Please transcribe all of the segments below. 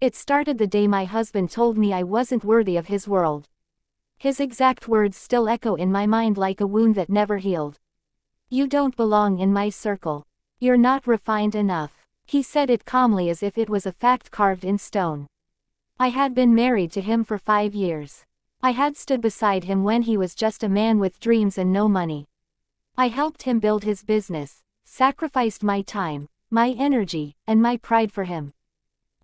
It started the day my husband told me I wasn't worthy of his world. His exact words still echo in my mind like a wound that never healed. "You don't belong in my circle. You're not refined enough." He said it calmly as if it was a fact carved in stone. I had been married to him for 5 years. I had stood beside him when he was just a man with dreams and no money. I helped him build his business, sacrificed my time, my energy, and my pride for him.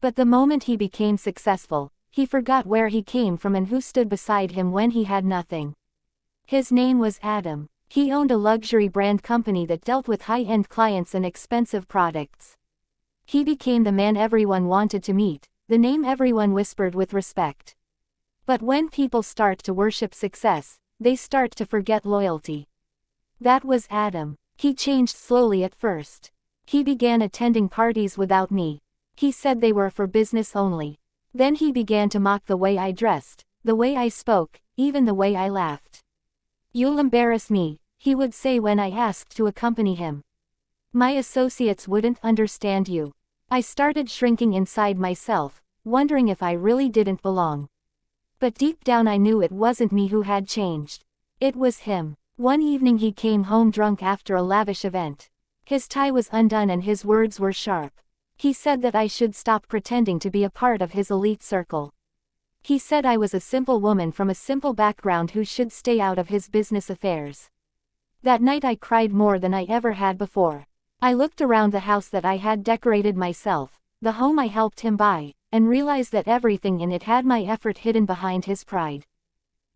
But the moment he became successful, he forgot where he came from and who stood beside him when he had nothing. His name was Adam. He owned a luxury brand company that dealt with high-end clients and expensive products. He became the man everyone wanted to meet, the name everyone whispered with respect. But when people start to worship success, they start to forget loyalty. That was Adam. He changed slowly at first. He began attending parties without me. He said they were for business only. Then he began to mock the way I dressed, the way I spoke, even the way I laughed. "You'll embarrass me," he would say when I asked to accompany him. "My associates wouldn't understand you." I started shrinking inside myself, wondering if I really didn't belong. But deep down I knew it wasn't me who had changed. It was him. One evening he came home drunk after a lavish event. His tie was undone and his words were sharp. He said that I should stop pretending to be a part of his elite circle. He said I was a simple woman from a simple background who should stay out of his business affairs. That night I cried more than I ever had before. I looked around the house that I had decorated myself, the home I helped him buy, and realized that everything in it had my effort hidden behind his pride.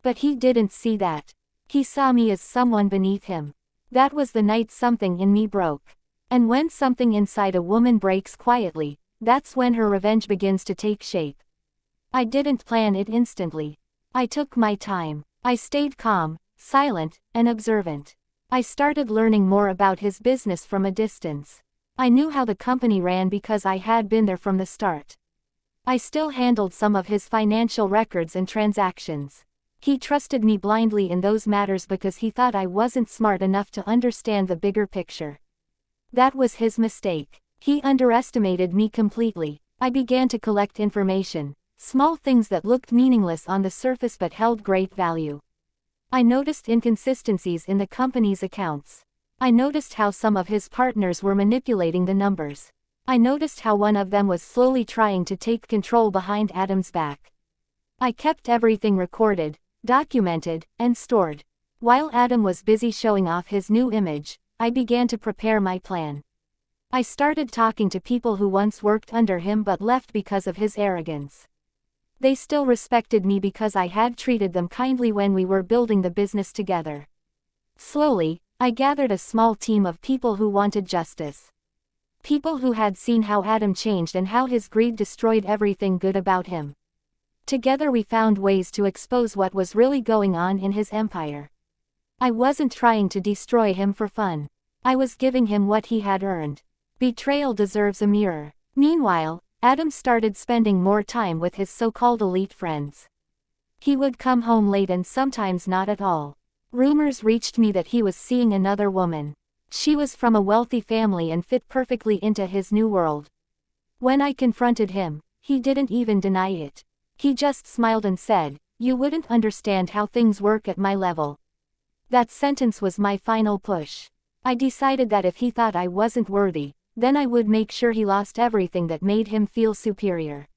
But he didn't see that. He saw me as someone beneath him. That was the night something in me broke. And when something inside a woman breaks quietly, that's when her revenge begins to take shape. I didn't plan it instantly. I took my time. I stayed calm, silent, and observant. I started learning more about his business from a distance. I knew how the company ran because I had been there from the start. I still handled some of his financial records and transactions. He trusted me blindly in those matters because he thought I wasn't smart enough to understand the bigger picture. That was his mistake. He underestimated me completely. I began to collect information, small things that looked meaningless on the surface but held great value. I noticed inconsistencies in the company's accounts. I noticed how some of his partners were manipulating the numbers. I noticed how one of them was slowly trying to take control behind Adam's back. I kept everything recorded, documented, and stored. While Adam was busy showing off his new image, I began to prepare my plan. I started talking to people who once worked under him but left because of his arrogance. They still respected me because I had treated them kindly when we were building the business together. Slowly, I gathered a small team of people who wanted justice. People who had seen how Adam changed and how his greed destroyed everything good about him. Together we found ways to expose what was really going on in his empire. I wasn't trying to destroy him for fun. I was giving him what he had earned. Betrayal deserves a mirror. Meanwhile, Adam started spending more time with his so-called elite friends. He would come home late and sometimes not at all. Rumors reached me that he was seeing another woman. She was from a wealthy family and fit perfectly into his new world. When I confronted him, he didn't even deny it. He just smiled and said, "You wouldn't understand how things work at my level." That sentence was my final push. I decided that if he thought I wasn't worthy, then I would make sure he lost everything that made him feel superior.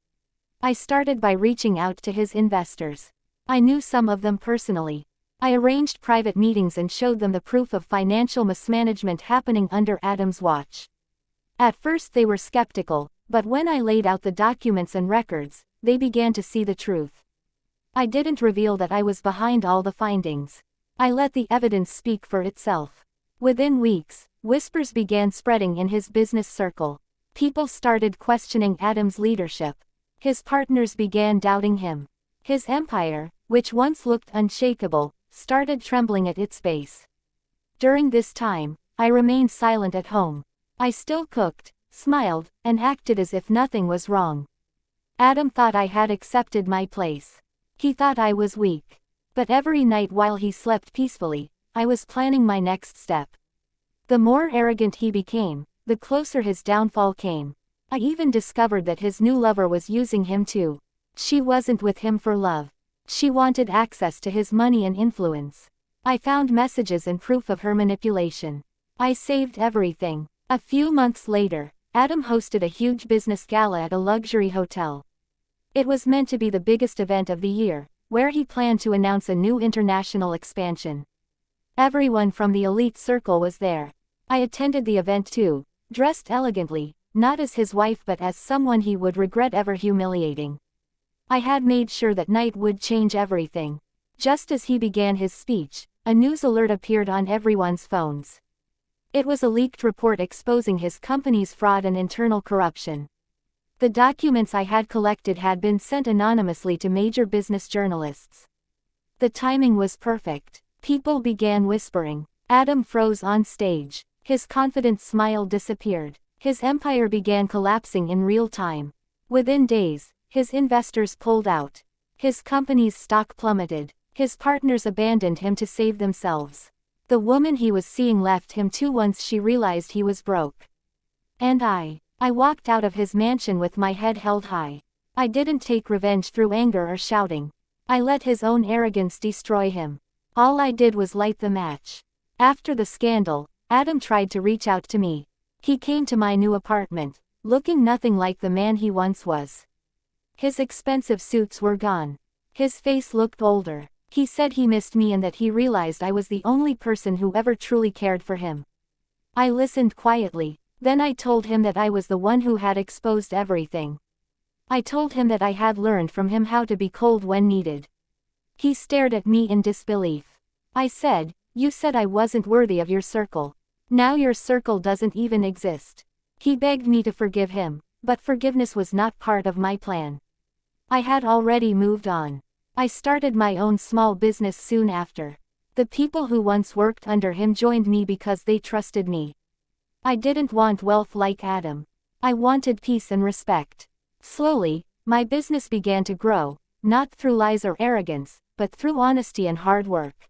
I started by reaching out to his investors. I knew some of them personally. I arranged private meetings and showed them the proof of financial mismanagement happening under Adam's watch. At first they were skeptical, but when I laid out the documents and records, they began to see the truth. I didn't reveal that I was behind all the findings. I let the evidence speak for itself. Within weeks, whispers began spreading in his business circle. People started questioning Adam's leadership. His partners began doubting him. His empire, which once looked unshakable, started trembling at its base. During this time, I remained silent at home. I still cooked, smiled, and acted as if nothing was wrong. Adam thought I had accepted my place. He thought I was weak. But every night while he slept peacefully, I was planning my next step. The more arrogant he became, the closer his downfall came. I even discovered that his new lover was using him too. She wasn't with him for love. She wanted access to his money and influence. I found messages and proof of her manipulation. I saved everything. A few months later, Adam hosted a huge business gala at a luxury hotel. It was meant to be the biggest event of the year, where he planned to announce a new international expansion. Everyone from the elite circle was there. I attended the event too, dressed elegantly, not as his wife but as someone he would regret ever humiliating. I had made sure that night would change everything. Just as he began his speech, a news alert appeared on everyone's phones. It was a leaked report exposing his company's fraud and internal corruption. The documents I had collected had been sent anonymously to major business journalists. The timing was perfect. People began whispering. Adam froze on stage. His confident smile disappeared. His empire began collapsing in real time. Within days, his investors pulled out. His company's stock plummeted. His partners abandoned him to save themselves. The woman he was seeing left him too once she realized he was broke. And I walked out of his mansion with my head held high. I didn't take revenge through anger or shouting. I let his own arrogance destroy him. All I did was light the match. After the scandal, Adam tried to reach out to me. He came to my new apartment, looking nothing like the man he once was. His expensive suits were gone. His face looked older. He said he missed me and that he realized I was the only person who ever truly cared for him. I listened quietly. Then I told him that I was the one who had exposed everything. I told him that I had learned from him how to be cold when needed. He stared at me in disbelief. I said, "You said I wasn't worthy of your circle. Now your circle doesn't even exist." He begged me to forgive him, but forgiveness was not part of my plan. I had already moved on. I started my own small business soon after. The people who once worked under him joined me because they trusted me. I didn't want wealth like Adam. I wanted peace and respect. Slowly, my business began to grow, not through lies or arrogance, but through honesty and hard work.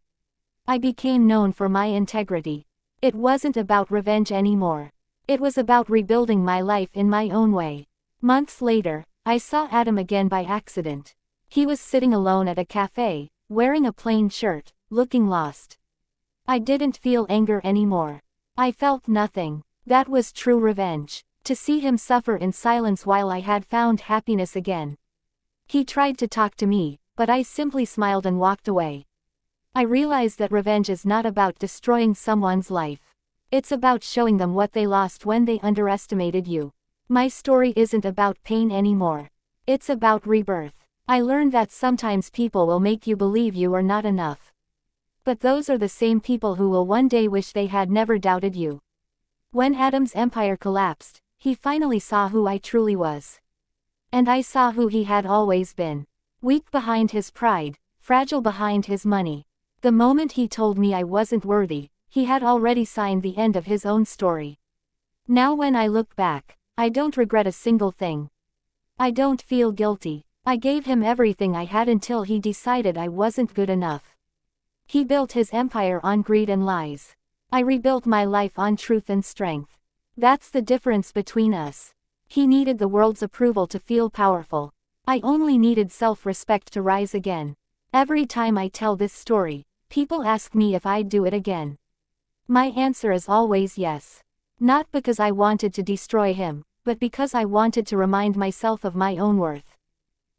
I became known for my integrity. It wasn't about revenge anymore. It was about rebuilding my life in my own way. Months later, I saw Adam again by accident. He was sitting alone at a cafe, wearing a plain shirt, looking lost. I didn't feel anger anymore. I felt nothing. That was true revenge. To see him suffer in silence while I had found happiness again. He tried to talk to me, but I simply smiled and walked away. I realized that revenge is not about destroying someone's life. It's about showing them what they lost when they underestimated you. My story isn't about pain anymore. It's about rebirth. I learned that sometimes people will make you believe you are not enough. But those are the same people who will one day wish they had never doubted you. When Adam's empire collapsed, he finally saw who I truly was. And I saw who he had always been. Weak behind his pride, fragile behind his money. The moment he told me I wasn't worthy, he had already signed the end of his own story. Now when I look back, I don't regret a single thing. I don't feel guilty. I gave him everything I had until he decided I wasn't good enough. He built his empire on greed and lies. I rebuilt my life on truth and strength. That's the difference between us. He needed the world's approval to feel powerful. I only needed self-respect to rise again. Every time I tell this story, people ask me if I'd do it again. My answer is always yes. Not because I wanted to destroy him, but because I wanted to remind myself of my own worth.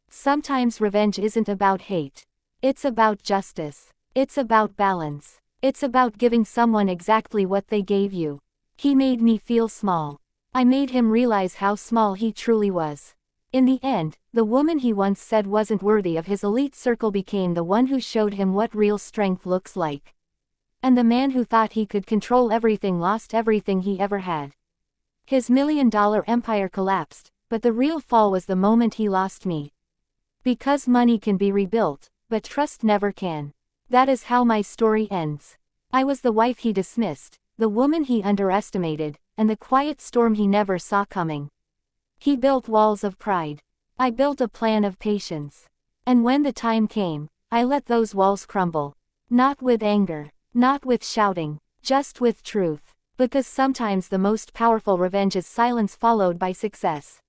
Sometimes revenge isn't about hate. It's about justice. It's about balance. It's about giving someone exactly what they gave you. He made me feel small. I made him realize how small he truly was. In the end, the woman he once said wasn't worthy of his elite circle became the one who showed him what real strength looks like. And the man who thought he could control everything lost everything he ever had. His $1 million empire collapsed, but the real fall was the moment he lost me. Because money can be rebuilt, but trust never can. That is how my story ends. I was the wife he dismissed, the woman he underestimated, and the quiet storm he never saw coming. He built walls of pride. I built a plan of patience. And when the time came, I let those walls crumble. Not with anger, not with shouting, just with truth. Because sometimes the most powerful revenge is silence followed by success.